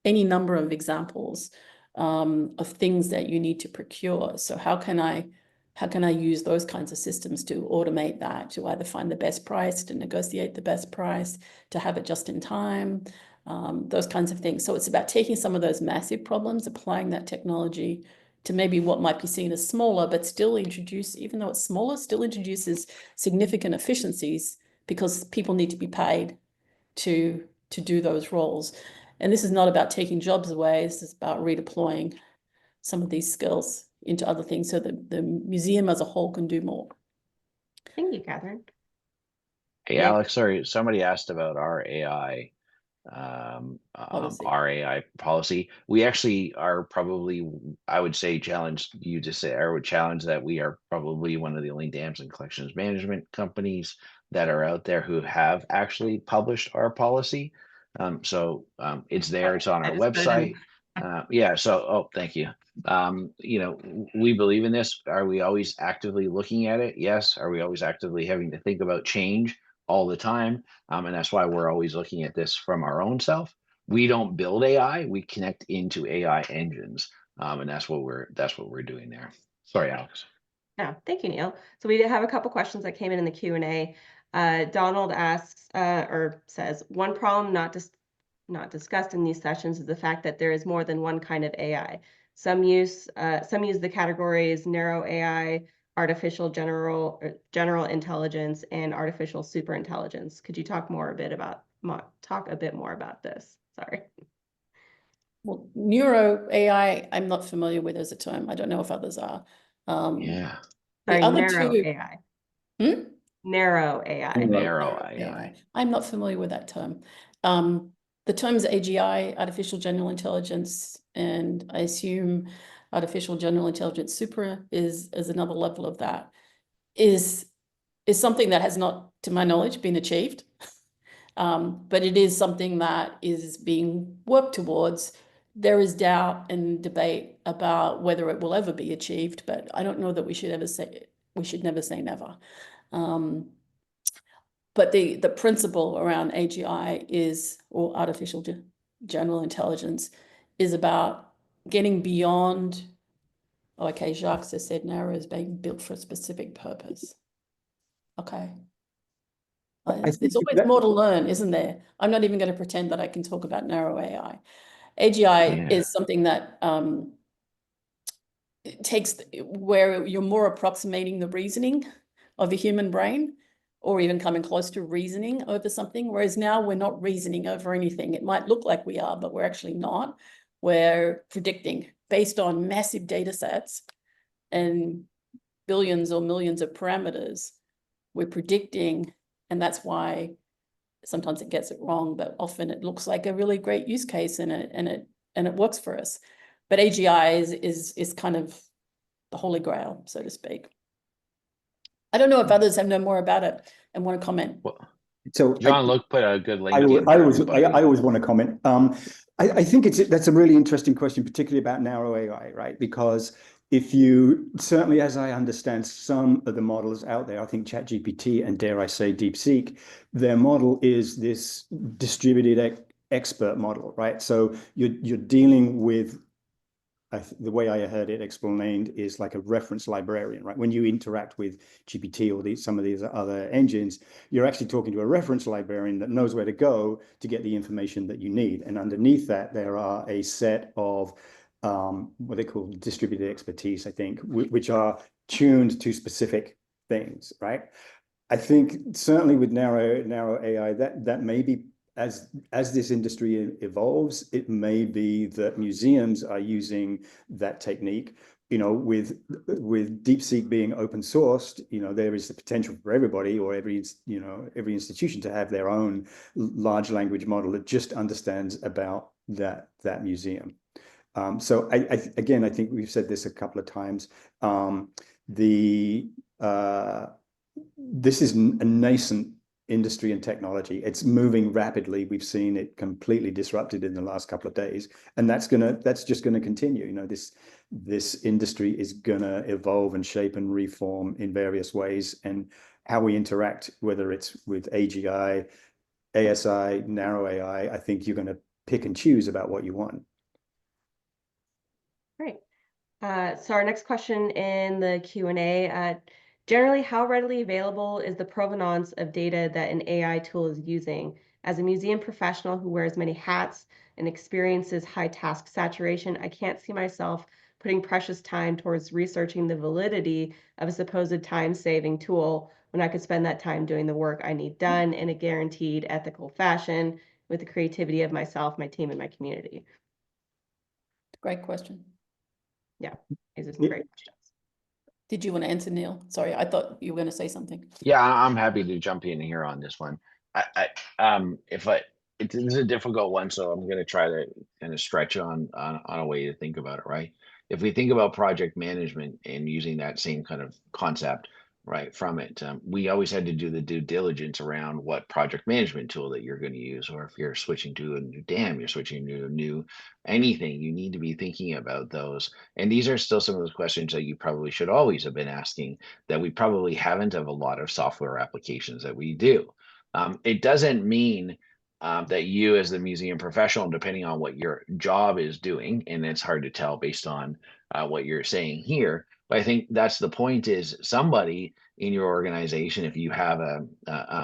any number of examples of things that you need to procure? So how can I use those kinds of systems to automate that, to either find the best price, to negotiate the best price, to have it just in time, those kinds of things. So it's about taking some of those massive problems, applying that technology to maybe what might be seen as smaller, but still even though it's smaller, still introduces significant efficiencies because people need to be paid to do those roles. And this is not about taking jobs away. This is about redeploying some of these skills into other things so that the museum as a whole can do more. Thank you, Catherine. Hey, Yeah. Alex, sorry, somebody asked about our AI policy. We actually are probably, I would say, challenge you to say, I would challenge that we are probably one of the only dams and collections management companies that are out there who have actually published our policy. So it's there, it's on our website. Yeah, so, thank you. We believe in this. Are we always actively looking at it? Yes. Are we always actively having to think about change all the time? And that's why we're always looking at this from our own self. We don't build AI, we connect into AI engines. And that's what we're doing there. Sorry, Alex. Yeah, thank you, Neal. So we have a couple questions that came in the Q&A. Donald asks or says, one problem not discussed in these sessions is the fact that there is more than one kind of AI. Some use the categories narrow AI, artificial general intelligence, and artificial superintelligence. Could you talk a bit more about this? Sorry. Well, neuro AI, I'm not familiar with as a term. I don't know if others are. Yeah. Sorry, the other narrow two, AI. Hmm? Narrow AI. Narrow AI. I'm not familiar with that term. The terms AGI, artificial general intelligence, and I assume artificial general intelligence super is another level of that, is something that has not, to my knowledge, been achieved. But it is something that is being worked towards. There is doubt and debate about whether it will ever be achieved, but I don't know that we should never say never. But the principle around AGI or artificial general intelligence is about getting beyond, okay, Jacques has said narrow is being built for a specific purpose. Okay. There's always more to learn, isn't there? I'm not even going to pretend that I can talk about narrow AI. AGI is something that takes where you're more approximating the reasoning of a human brain. or even coming close to reasoning over something. Whereas now we're not reasoning over anything. It might look like we are, but we're actually not. We're predicting based on massive data sets and billions or millions of parameters. We're predicting, and that's why sometimes it gets it wrong, but often it looks like a really great use case and it works for us. But AGI is kind of the holy grail, so to speak. I don't know if others have known more about it and want to comment. Well, So John Luke put a good link I in for everybody. always want to comment. I think that's a really interesting question, particularly about narrow AI, right? Because if you certainly, as I understand, some of the models out there, I think ChatGPT and dare I say DeepSeek, their model is this distributed expert model, right? So you're dealing with the way I heard it explained is like a reference librarian, right? When you interact with GPT or some of these other engines, you're actually talking to a reference librarian that knows where to go to get the information that you need. And underneath that, there are a set of what they call distributed expertise, I think, which are tuned to specific things, right? I think certainly with narrow AI, that may be, as this industry evolves, it may be that museums are using that technique. With DeepSeek being open sourced, there is the potential for everybody or every institution to have their own large language model that just understands about that museum. So again, I think we've said this a couple of times. This is a nascent industry and technology. It's moving rapidly. We've seen it completely disrupted in the last couple of days, and that's just gonna continue. This industry is gonna evolve and shape and reform in various ways, and how we interact, whether it's with AGI, ASI, narrow AI, I think you're gonna pick and choose about what you want. Great. So our next question in the Q&A, generally, how readily available is the provenance of data that an AI tool is using? As a museum professional who wears many hats and experiences high task saturation, I can't see myself putting precious time towards researching the validity of a supposed time-saving tool when I could spend that time doing the work I need done in a guaranteed ethical fashion with the creativity of myself, my team, and my community. Great question. Yeah, these are some great questions. Did you want to answer, Neal? Sorry, I thought you were going to say something. Yeah, I'm happy to jump in here on this one. This is a difficult one, so I'm going to try to kind of stretch on a way to think about it, right? If we think about project management and using that same kind of concept, right, from it, we always had to do the due diligence around what project management tool that you're going to use, or if you're switching to a new dam, you're switching to a new anything, you need to be thinking about those. And these are still some of those questions that you probably should always have been asking that we probably haven't of a lot of software applications that we do. It doesn't mean that you as the museum professional, depending on what your job is doing, and it's hard to tell based on what you're saying here, but I think that's the point, is somebody in your organization, if you have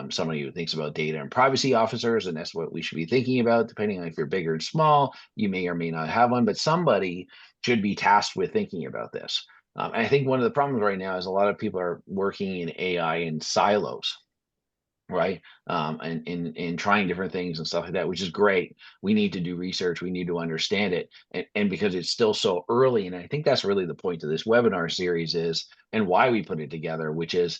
somebody who thinks about data and privacy officers, and that's what we should be thinking about, depending on if you're big or small, you may or may not have one, but somebody should be tasked with thinking about this. I think one of the problems right now is a lot of people are working in AI in silos, right? And in trying different things and stuff like that, which is great. We need to do research. We need to understand it. And because it's still so early, and I think that's really the point of this webinar series is, and why we put it together, which is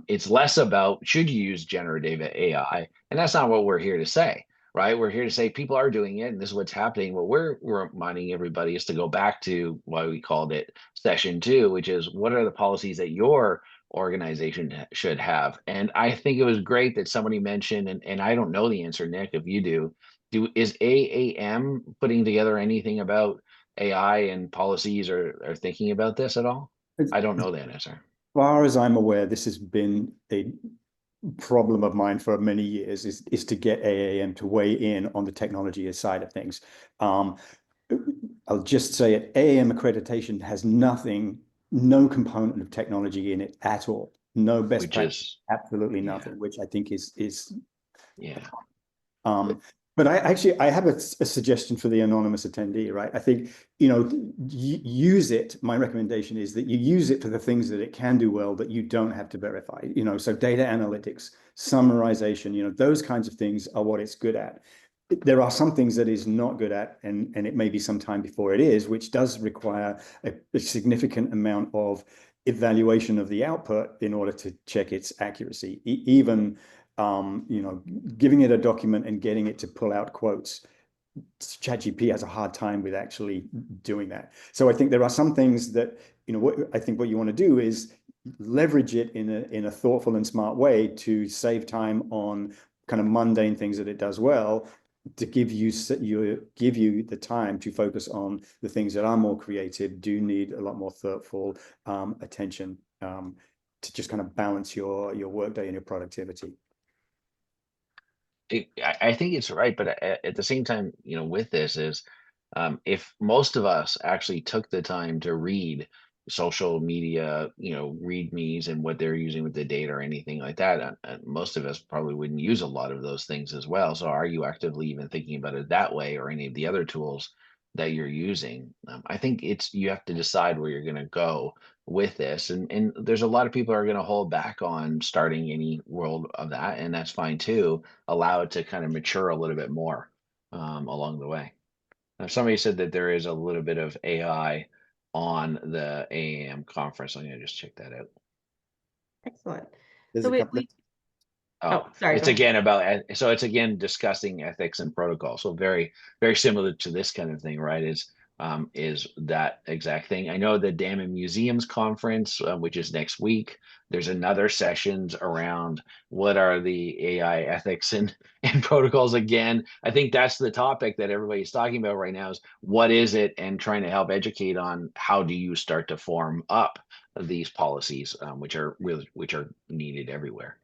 it's less about should you use generative AI, and that's not what we're here to say. Right, we're here to say people are doing it, and this is what's happening. What we're reminding everybody is to go back to why we called it session 2, which is what are the policies that your organization should have. And I think it was great that somebody mentioned, and I don't know the answer, Nick, if you is AAM putting together anything about AI and policies or thinking about this at all? I don't know that answer. As far as I'm aware, this has been a problem of mine for many years, is to get AAM to weigh in on the technology side of things. I'll just say it, AAM accreditation has no component of technology in it at all. No best practice, absolutely nothing, which I think is yeah. But I have a suggestion for the anonymous attendee, right? I think, use it. My recommendation is that you use it for the things that it can do well that you don't have to verify, so data analytics, summarization, those kinds of things are what it's good at. There are some things that it's not good at, and it may be some time before it is, which does require a significant amount of evaluation of the output in order to check its accuracy. Even giving it a document and getting it to pull out quotes, ChatGPT has a hard time with actually doing that. So I think there are some things that, what you want to do is leverage it in a thoughtful and smart way to save time on kind of mundane things that it does well, to give you the time to focus on the things that are more creative, do need a lot more thoughtful attention, to just kind of balance your workday and your productivity. I think it's right, but at the same time, with this is, if most of us actually took the time to read social media, readmes and what they're using with the data or anything like that, most of us probably wouldn't use a lot of those things as well. So are you actively even thinking about it that way, or any of the other tools that you're using? I think you have to decide where you're going to go with this, and there's a lot of people who are going to hold back on starting any world of that, and that's fine too. Allow it to kind of mature a little bit more along the way. Now, somebody said that there is a little bit of AI on the AAM conference. I'm going to just check that out. Excellent. There's So a couple of oh, sorry. It's again about, so it's again discussing ethics and protocol. So very, very similar to this kind of thing, right? Is that exact thing. I know the Dam and Museums conference, which is next week, there's another sessions around what are the AI ethics and protocols. Again, I think that's the topic that everybody's talking about right now, is what is it, and trying to help educate on how do you start to form up these policies, which are needed everywhere.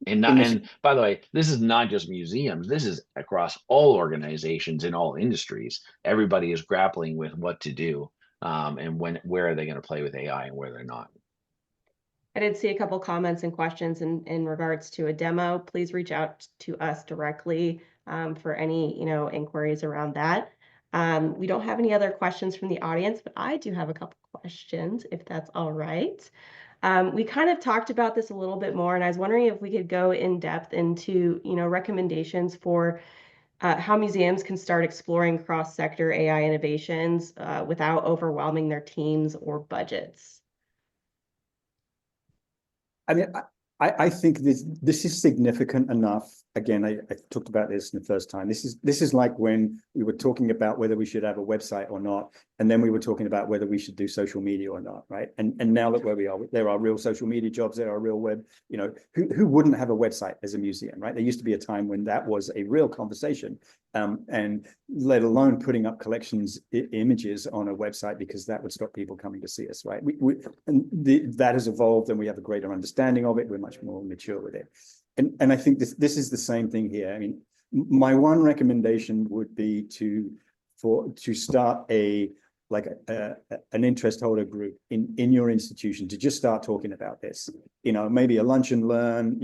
And by the way, this is not just museums. This is across all organizations in all industries. Everybody is grappling with what to do, and where are they going to play with AI and where they're not. I did see a couple comments and questions in regards to a demo. Please reach out to us directly for any inquiries around that. We don't have any other questions from the audience, but I do have a couple questions, if that's all right. We kind of talked about this a little bit more, and I was wondering if we could go in depth into recommendations for how museums can start exploring cross-sector AI innovations without overwhelming their teams or budgets. I mean, I think this is significant enough. Again, I talked about this in the first time. This is like when we were talking about whether we should have a website or not, and then we were talking about whether we should do social media or not, right? And now look where we are. There are real social media jobs. There are real web. Who wouldn't have a website as a museum, right? There used to be a time when that was a real conversation, and let alone putting up collections images on a website, because that would stop people coming to see us, right? That has evolved, and we have a greater understanding of it. We're much more mature with it. And I think this is the same thing here. I mean, my one recommendation would be to start an interest holder group in your institution, to just start talking about this. Maybe a lunch and learn,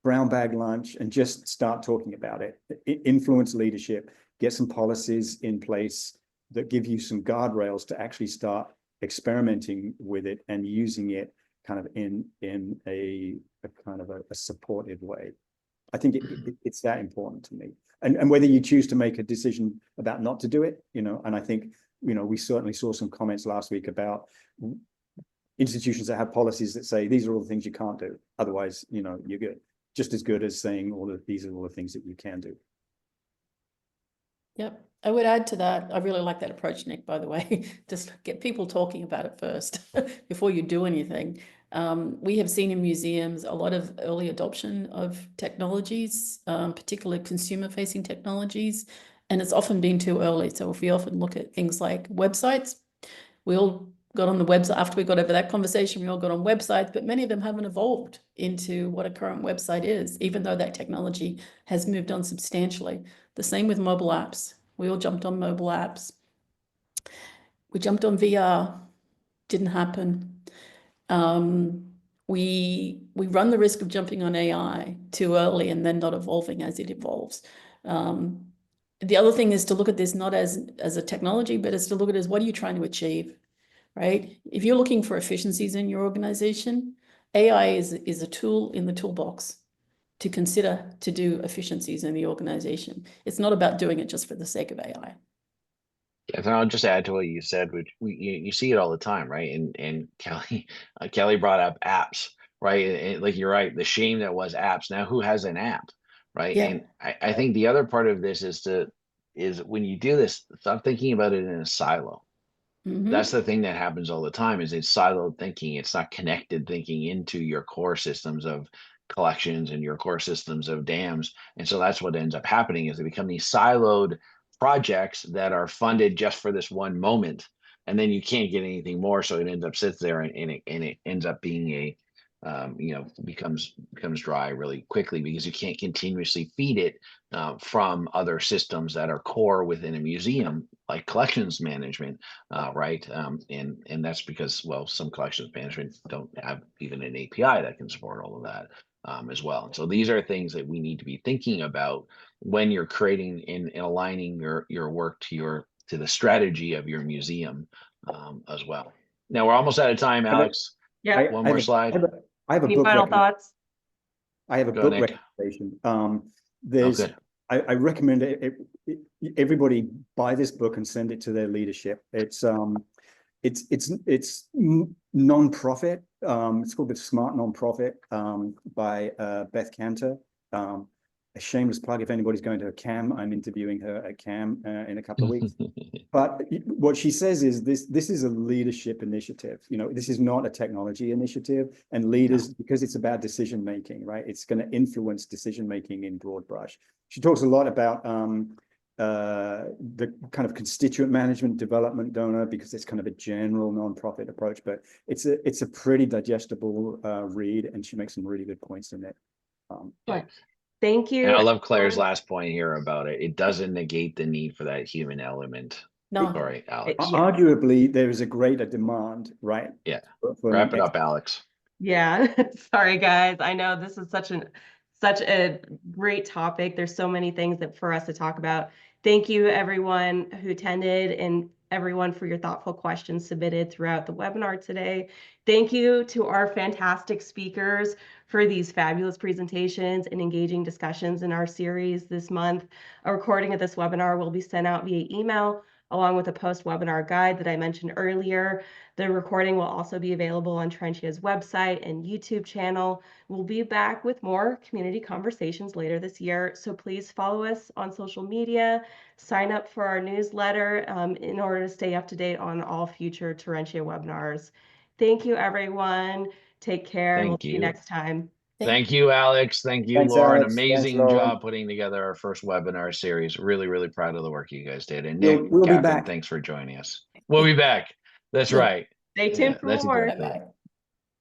brown bag lunch, and just start talking about it. Influence leadership, get some policies in place that give you some guardrails to actually start experimenting with it and using it kind of in a kind of a supportive way. I think it's that important to me. And whether you choose to make a decision about not to do it, and I think, we certainly saw some comments last week about institutions that have policies that say, these are all the things you can't do. Otherwise, you're good. Just as good as saying these are all the things that you can do. Yep. I would add to that. I really like that approach, Nick, by the way. Just get people talking about it first before you do anything. We have seen in museums a lot of early adoption of technologies, particularly consumer-facing technologies, and it's often been too early. So if we often look at things like websites, we all got on the website after we got over that conversation. We all got on websites, but many of them haven't evolved into what a current website is, even though that technology has moved on substantially. The same with mobile apps. We all jumped on mobile apps. We jumped on VR. Didn't happen. We run the risk of jumping on AI too early and then not evolving as it evolves. The other thing is to look at this not as a technology, but as to look at it as what are you trying to achieve, right? If you're looking for efficiencies in your organization, AI is a tool in the toolbox to consider to do efficiencies in the organization. It's not about doing it just for the sake of AI. Yeah, and I'll just add to what you said, which you see it all the time, right? And Kelly Kelly brought up apps, right? And like you're right, the shame that was apps. Now who has an app, right? Yeah. And I think the other part of this is when you do this, stop thinking about it in a silo. That's the thing that happens all the time is it's siloed thinking. It's not connected thinking into your core systems of collections and your core systems of dams. And so that's what ends up happening is they become these siloed projects that are funded just for this one moment. And then you can't get anything more. So it ends up sits there and it ends up being a becomes dry really quickly because you can't continuously feed it from other systems that are core within a museum like collections management, right? And that's because, well, some collections management don't have even an API that can support all of that as well. And so these are things that we need to be thinking about when you're creating and aligning your work to the strategy of your museum as well. Now we're almost out of time, Alex. Yeah. One more slide. I have a Any book final thoughts? I have a Go, book Nick. recommendation. Oh, There's good. I recommend everybody buy this book and send it to their leadership. It's non-profit. It's called The Smart Nonprofit by Beth Cantor. A shameless plug if anybody's going to a CAM. I'm interviewing her at CAM in a couple of weeks. But what she says is this is a leadership initiative. You know, this is not a technology initiative. And leaders, because it's about decision making, right? It's going to influence decision making in broad brush. She talks a lot about the kind of constituent management development donor because it's kind of a general nonprofit approach, but it's a pretty digestible read, and she makes some really good points in it. Thank you. And I love Claire's last point here about it. It doesn't negate the need for that human element. No. Sorry, Alex. Arguably, there is a greater demand, right? Yeah. For Wrap it up, Alex. Yeah. Sorry, guys. I know this is such a great topic. There's so many things that for us to talk about. Thank you, everyone who attended, and everyone for your thoughtful questions submitted throughout the webinar today. Thank you to our fantastic speakers for these fabulous presentations and engaging discussions in our series this month. A recording of this webinar will be sent out via email along with a post-webinar guide that I mentioned earlier. The recording will also be available on Terentia's website and YouTube channel. We'll be back with more community conversations later this year, so please follow us on social media, sign up for our newsletter in order to stay up to date on all future Terentia webinars. Thank you, everyone. Take care. Thank We'll see you you. next time. Thank you, Alex. Thank you, Thanks, Lauren. Alex. Thanks, Amazing Lauren. job putting together our first webinar series. Really, really proud of the work you guys did. And We'll Nick, be Catherine, back. thanks for joining us. We'll be back. That's Yeah. right. Stay tuned for That's more. exactly Bye-bye. it.